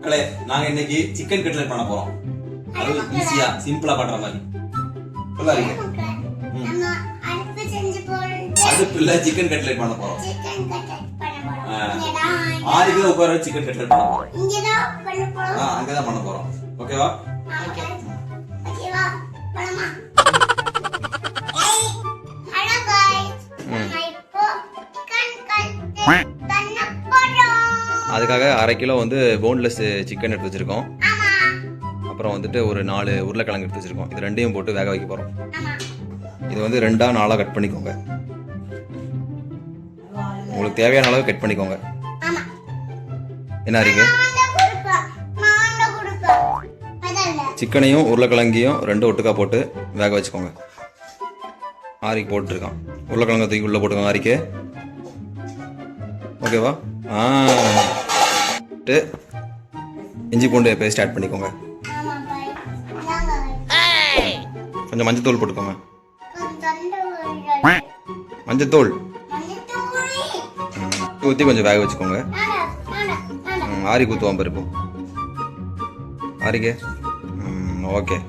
மக்களே நாங்க இன்னைக்கு சிக்கன் கட்லெட் பண்ண போறோம். அது ஈஸியா சிம்பிளா பண்ற மாதிரி. சொல்லாதீங்க. அடுப்புல சிக்கன் கட்லெட் பண்ண போறோம். ஆறுக்கு உட்கார சிக்கன் கட்லெட் பண்ண போறோம். அங்கதான் பண்ண போறோம். ஓகேவா? ஓகேவா? பண்ணமா. Hello guys. இப்போ சிக்கன் கட்லெட் பண்ண போறோம். அதுக்காக 1/2 கிலோ வந்து போன்லெஸ் சிக்கன் எடுத்து வச்சிருக்கோம். அப்புறம் வந்துட்டு ஒரு 4 உருளைக்கிழங்கு எடுத்து வச்சிருக்கோம். இது ரெண்டையும் போட்டு வேக வைக்க போறோம். இது வந்து 2-4 கட் பண்ணிக்கோங்க. உங்களுக்கு தேவையான அளவு கட் பண்ணிக்கோங்க. என்ன அறிங்க? சிக்கனையும் உருளைக்கிழங்கையும் 2 ஒட்டுக்கா போட்டு வேக வச்சுக்கோங்க. ஆரிக்கு போட்டுருக்கான். உருளைக்கிழங்கு தூக்கி உள்ள போட்டுக்கோங்க ஆரிக்கு. ஓகேவா? இஞ்சி பூண்டு பேஸ்ட் ஆட் பண்ணிக்கோங்க. கொஞ்சம் மஞ்சத்தூள் போட்டுக்கோங்க. மஞ்சத்தூள் ஊற்றி கொஞ்சம் வேக வச்சுக்கோங்க. ஆரி ஊற்றுவான் பருப்பு ஆரிக்கு. Okay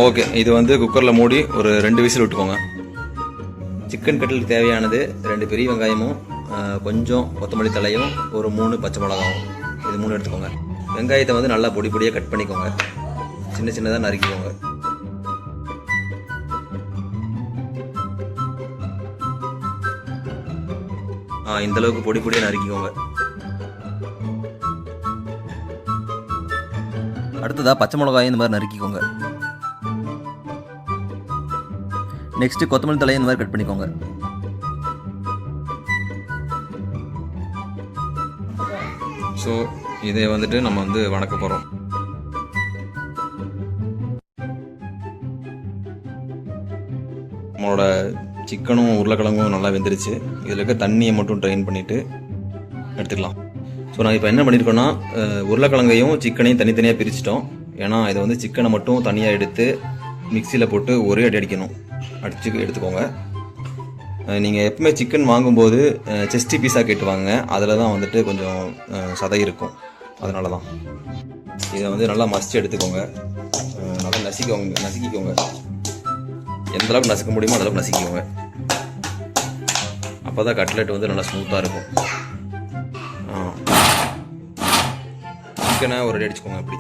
okay. இது வந்து குக்கரில் மூடி ஒரு 2 விசில் விட்டுக்கோங்க. சிக்கன் கட்லெட் தேவையானது 2 பெரிய வெங்காயமும் கொஞ்சம் கொத்தமல்லி தலையும் ஒரு 3 பச்சை மிளகாவும், இது 3 எடுத்துக்கோங்க. வெங்காயத்தை வந்து நல்லா பொடி பொடியாக கட் பண்ணிக்கோங்க. சின்ன சின்னதாக நறுக்கிக்கோங்க. இந்த அளவுக்கு பொடி பொடியாக நறுக்கிக்கோங்க. அடுத்ததா பச்சை மிளகாயும் இந்த மாதிரி நறுக்கிக்கோங்க. நெக்ஸ்ட் கொத்தமல்லி தலையை இந்த மாதிரி கட் பண்ணிக்கோங்க. ஸோ இதை வந்துட்டு நம்ம வந்து வணக்க போகிறோம். நம்மளோட சிக்கனும் உருளைக்கிழங்கும் நல்லா வெந்துருச்சு. இதில் இருக்க தண்ணியை மட்டும் ட்ரைன் பண்ணிவிட்டு எடுத்துக்கலாம். ஸோ நான் இப்போ என்ன பண்ணியிருக்கோன்னா உருளைக்கிழங்கையும் சிக்கனையும் தனித்தனியாக பிரிச்சிட்டோம். ஏன்னா இதை வந்து சிக்கனை மட்டும் தனியாக எடுத்து மிக்சியில் போட்டு ஒரே அடி அடிக்கணும். அடிச்சு எடுத்துக்கோங்க. நீங்கள் எப்பவுமே சிக்கன் வாங்கும்போது செஸ்டி பீஸாக கேட்டு வாங்க. அதில் தான் வந்துட்டு கொஞ்சம் சதை இருக்கும். அதனால தான் இதை வந்து நல்லா மசிச்சு எடுத்துக்கோங்க. நல்லா நசுக்கிக்கோங்க. எந்த அளவுக்கு நசுக்க முடியுமோ அந்தளவுக்கு நசுக்கிக்கோங்க. அப்போ தான் கட்லெட் வந்து நல்லா ஸ்மூத்தாக இருக்கும். சிக்கனை ஒரு அடி அடிச்சுக்கோங்க. அப்படி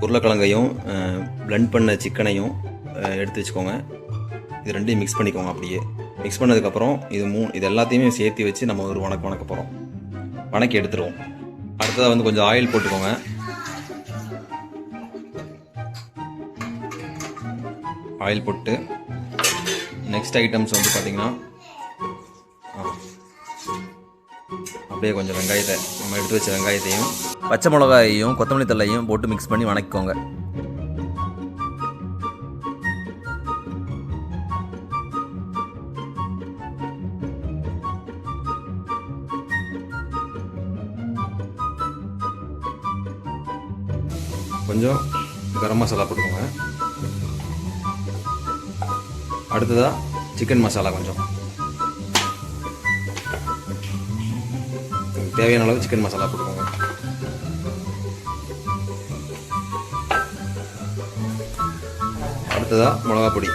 உருளைக்கிழங்கையும் பிளெண்ட் பண்ண சிக்கனையும் எடுத்து வச்சுக்கோங்க. இது ரெண்டையும் மிக்ஸ் பண்ணிக்கோங்க. அப்படியே மிக்ஸ் பண்ணதுக்கப்புறம் இது எல்லாத்தையுமே சேர்த்து வச்சு நம்ம ஒரு வணக்க போகிறோம். வணக்கி எடுத்துருவோம். அடுத்ததாக வந்து கொஞ்சம் ஆயில் போட்டுக்கோங்க. ஆயில் போட்டு நெக்ஸ்ட் ஐட்டம்ஸ் வந்து பார்த்திங்கன்னா அப்படியே கொஞ்சம் வெங்காயத்தை நம்ம எடுத்து வச்ச வெங்காயத்தையும் பச்சை மிளகாயையும் கொத்தமல்லி தழையும் போட்டு மிக்ஸ் பண்ணி வணக்கிக்கோங்க. கொஞ்சம் கரம் மசாலா போட்டுக்கோங்க. அடுத்ததாக சிக்கன் மசாலா கொஞ்சம் தேவையான அளவு சிக்கன் மசாலா போட்டுக்கோங்க. அடுத்ததாக மிளகா பொடி,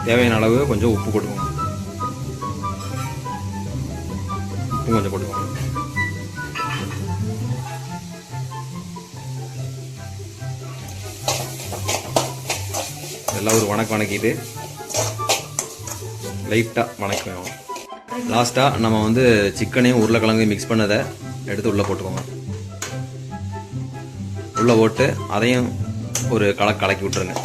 தேவையான அளவு கொஞ்சம் உப்பு போட்டுக்கோங்க. உப்பு கொஞ்சம் போட்டுக்கோங்க. எல்லாம் ஒரு வணக்கிட்டு லைட்டாக வணக்கணும். லாஸ்ட்டாக நம்ம வந்து சிக்கனையும் உருளைக்கிழங்கையும் மிக்ஸ் பண்ணதை எடுத்து உள்ளே போட்டுக்கோங்க. உள்ளே போட்டு அதையும் ஒரு கலக்கி விட்டுருங்க.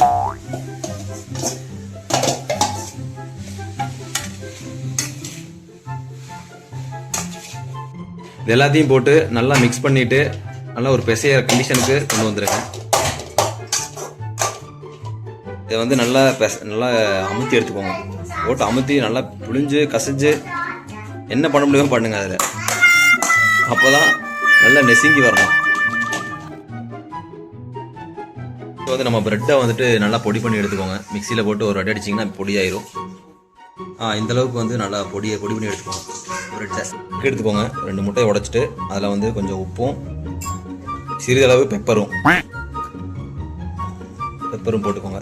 இது எல்லாத்தையும் போட்டு நல்லா மிக்ஸ் பண்ணிவிட்டு நல்லா ஒரு பிசைய கண்டிஷனுக்கு கொண்டு வந்துடுங்க. இதை வந்து நல்லா அமுத்தி எடுத்துக்கோங்க. போட்டு அமுத்தி நல்லா புளிஞ்சு கசைஞ்சு என்ன பண்ண முடியுமோ பண்ணுங்க. அதில் அப்போ தான் நல்லா நெசுங்கி வரணும். இப்போ வந்து நம்ம ப்ரெட்டை வந்துட்டு நல்லா பொடி பண்ணி எடுத்துக்கோங்க. மிக்சியில் போட்டு ஒரு அடி அடிச்சிங்கன்னா பொடி ஆயிரும். இந்தளவுக்கு வந்து நல்லா பொடி பண்ணி எடுத்துக்கோங்க. ப்ரெட்டை எடுத்துக்கோங்க. 2 முட்டையை உடைச்சிட்டு அதில் வந்து கொஞ்சம் உப்பும் சிறிதளவு பெப்பரும் போட்டுக்கோங்க.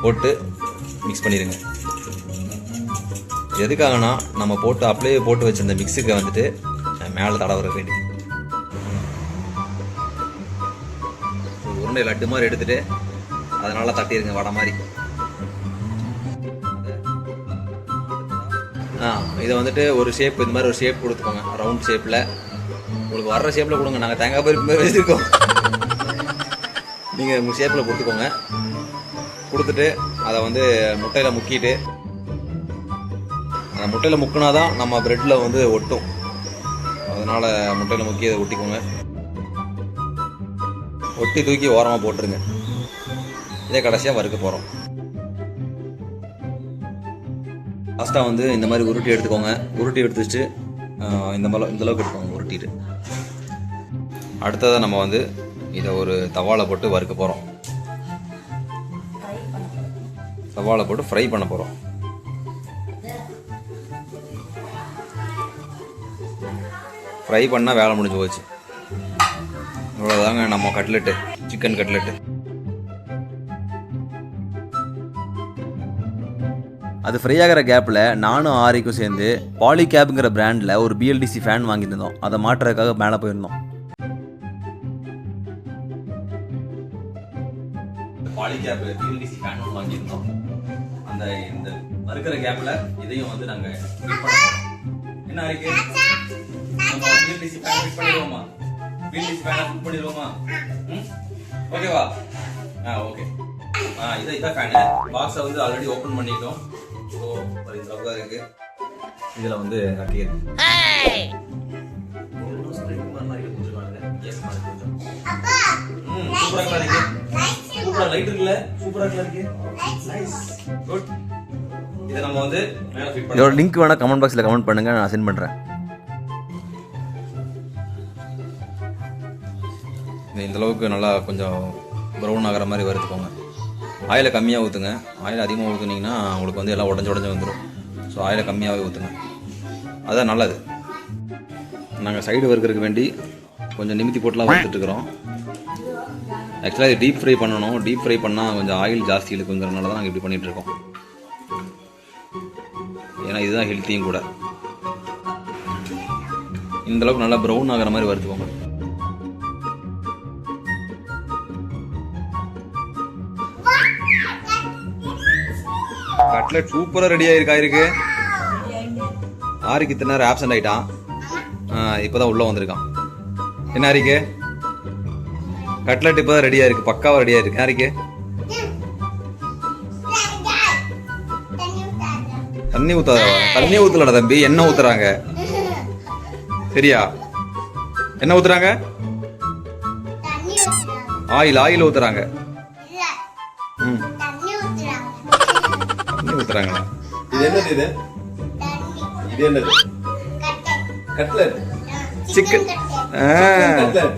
போட்டு மிக்ஸ் பண்ணிடுங்க. எதுக்காகனா நம்ம அப்படியே போட்டு வச்சிருந்த மிக்ஸுக்கு வந்துட்டு மேலே தடவர வேண்டி உருண்டை லட்டு மாதிரி எடுத்துட்டு அதனால தட்டிடுங்க வடை மாதிரி. இதை வந்துட்டு ஒரு ஷேப் இந்த மாதிரி ஒரு ஷேப் கொடுத்துக்கோங்க. ரவுண்ட் ஷேப்பில் உங்களுக்கு வர்ற ஷேப்பில் கொடுங்க. நாங்கள் தேங்காய் பருப்பு வச்சுருக்கோம். நீங்கள் உங்கள் ஷேப்பில் கொடுத்துக்கோங்க. கொடுத்துட்டு அதை வந்து முட்டையில் முக்கிட்டு அந்த முட்டையில் முக்கினா தான் நம்ம ப்ரெட்டில் வந்து ஒட்டும். அதனால் முட்டையில் முக்கி அதை ஒட்டிக்கோங்க. ஒட்டி தூக்கி ஓரமாக போட்டுருங்க. இதே கடைசியாக வறுக்க போகிறோம். லாஸ்ட்டாக வந்து இந்த மாதிரி உருட்டி எடுத்துக்கோங்க. உருட்டி எடுத்துட்டு இந்தளவுக்கு எடுத்துக்கோங்க. உருட்டிட்டு அடுத்ததாக நம்ம வந்து இதை ஒரு தவாவில் போட்டு வறுக்க போகிறோம். தவாவில் போட்டு ஃப்ரை பண்ண போகிறோம். ஃப்ரை பண்ணால் வேலை முடிஞ்சு போச்சு. இவ்வளோதாங்க நம்ம கட்லெட்டு, சிக்கன் கட்லெட்டு. அது ஃப்ரை ஆகிற கேப்பில் நானும் ஆரிக்கும் சேர்ந்து பாலிகேப்ங்கிற பிராண்டில் ஒரு பிஎல்டிசி ஃபேன் வாங்கியிருந்தோம். அதை மாட்டுறதுக்காக மேலே போயிருந்தோம். பாலிகேப் பிஎல்டிசி ஃபேன் வாங்கியிருந்தோம். இந்த வறுக்கிற கேப்பில் இதையும் வந்து நாங்கள் என்ன இருக்கு பிஎல்டிசி ஃபேன் ஃபிட் பண்ணிடுவோமா? பிஎல்டிசி ஃபேனை ஃபிட் பண்ணிடுவோமா? ஓகேவா? ஓகே. இதான் ஃபேனு. பாக்ஸை வந்து ஆல்ரெடி ஓப்பன் பண்ணிட்டோம். ஸோ இந்த அளவுக்கு தான் இருக்கு. இதில் வந்து கட்டிடுது. சூப்பரா லைட் இருக்குல்ல? சூப்பரா இருக்கு. நைஸ். குட். இத நம்ம வந்து மேல ஃபிட் பண்ணலாம். இதோட லிங்க் வேணா கமெண்ட் பாக்ஸ்ல கமெண்ட் பண்ணுங்க, நான் சென்ட் பண்றேன். இந்த அளவுக்கு நல்லா கொஞ்சம் ப்ரௌன் ஆகிற மாதிரி வறுத்துக்கோங்க. ஆயிலை கம்மியாக ஊற்றுங்க. ஆயில் அதிகமாக ஊற்றுனீங்கன்னா உங்களுக்கு வந்து எல்லாம் உடஞ்சி வந்துடும். ஸோ ஆயிலை கம்மியாகவே ஊற்றுங்க. அதுதான் நல்லது. நாங்கள் சைடு வறுக்கிறதுக்கு வேண்டி கொஞ்சம் நிமித்தி போட்டுலாம் வறுத்துட்ருக்குறோம். ஆக்சுவலாக இது டீப் ஃப்ரை பண்ணணும். டீப் ஃப்ரை பண்ணால் கொஞ்சம் ஆயில் ஜாஸ்தி இருக்குங்கிறதுனால தான் நாங்கள் இப்படி பண்ணிகிட்ருக்கோம். ஏன்னா இதுதான் ஹெல்த்தியும் கூட. இந்தளவுக்கு நல்லா ப்ரௌன் ஆகிற மாதிரி வறுத்துக்கோங்க. கட்லெட் சூப்பராக ரெடி ஆயிருக்கு. ஆரிக்கு இத்தனை நேரம் ஆப்சண்ட் ஆகிட்டான். இப்போதான் உள்ளே வந்திருக்கான். என்ன ஆரிக்கு? கட்லெட் இப்போதான் ரெடியாக இருக்கு. பக்காவாக ரெடியாக இருக்கு. ஆரிக்கு தண்ணி ஊத்தாத. தண்ணி ஊற்றலடா தம்பி, எண்ணெய் ஊத்துறாங்க. சரியா? என்ன ஊத்துறாங்க? ஆயில் ஊத்துறாங்க. தண்ணி ஊத்துறாங்களா? இது என்னது? இது என்னது? Cutlet. Chicken cutlet.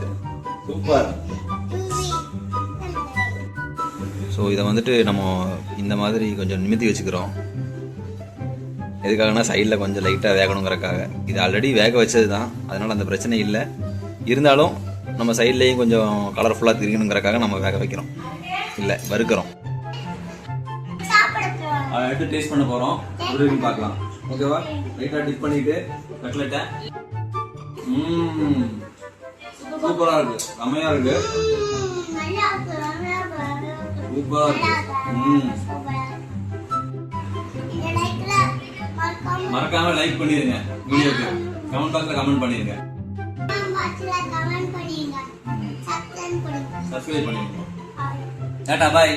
Super. So இதை வந்துட்டு நம்ம இந்த மாதிரி கொஞ்சம் நிமித்தி வச்சுக்கிறோம். எதுக்காகனா சைடில் கொஞ்சம் லைட்டாக வேகணுங்கிறக்காக. இது ஆல்ரெடி வேக வச்சது தான், அதனால் அந்த பிரச்சனை இல்லை. இருந்தாலும் நம்ம சைட்லேயும் கொஞ்சம் கலர்ஃபுல்லாக தெரியணுங்கிறக்காக நம்ம வேக வைக்கிறோம். இல்லை, வறுக்கிறோம். எடுத்து டேஸ்ட் பண்ண போகிறோம். எப்படி பார்க்கலாம். ஓகேவா? லைட்டாக டிப் பண்ணிட்டு கட்லெட்டை. சூப்பராக இருக்கு. செம்மையாக இருக்கு. சூப்பராக இருக்கு. மறக்காம லைக் பண்ணிருங்க. வீடியோக்கு கமெண்ட் பாக்ஸ்ல கமெண்ட் பண்ணிருங்க. சப்ஸ்கிரைப் பண்ணிருங்க. டாடா பாய்.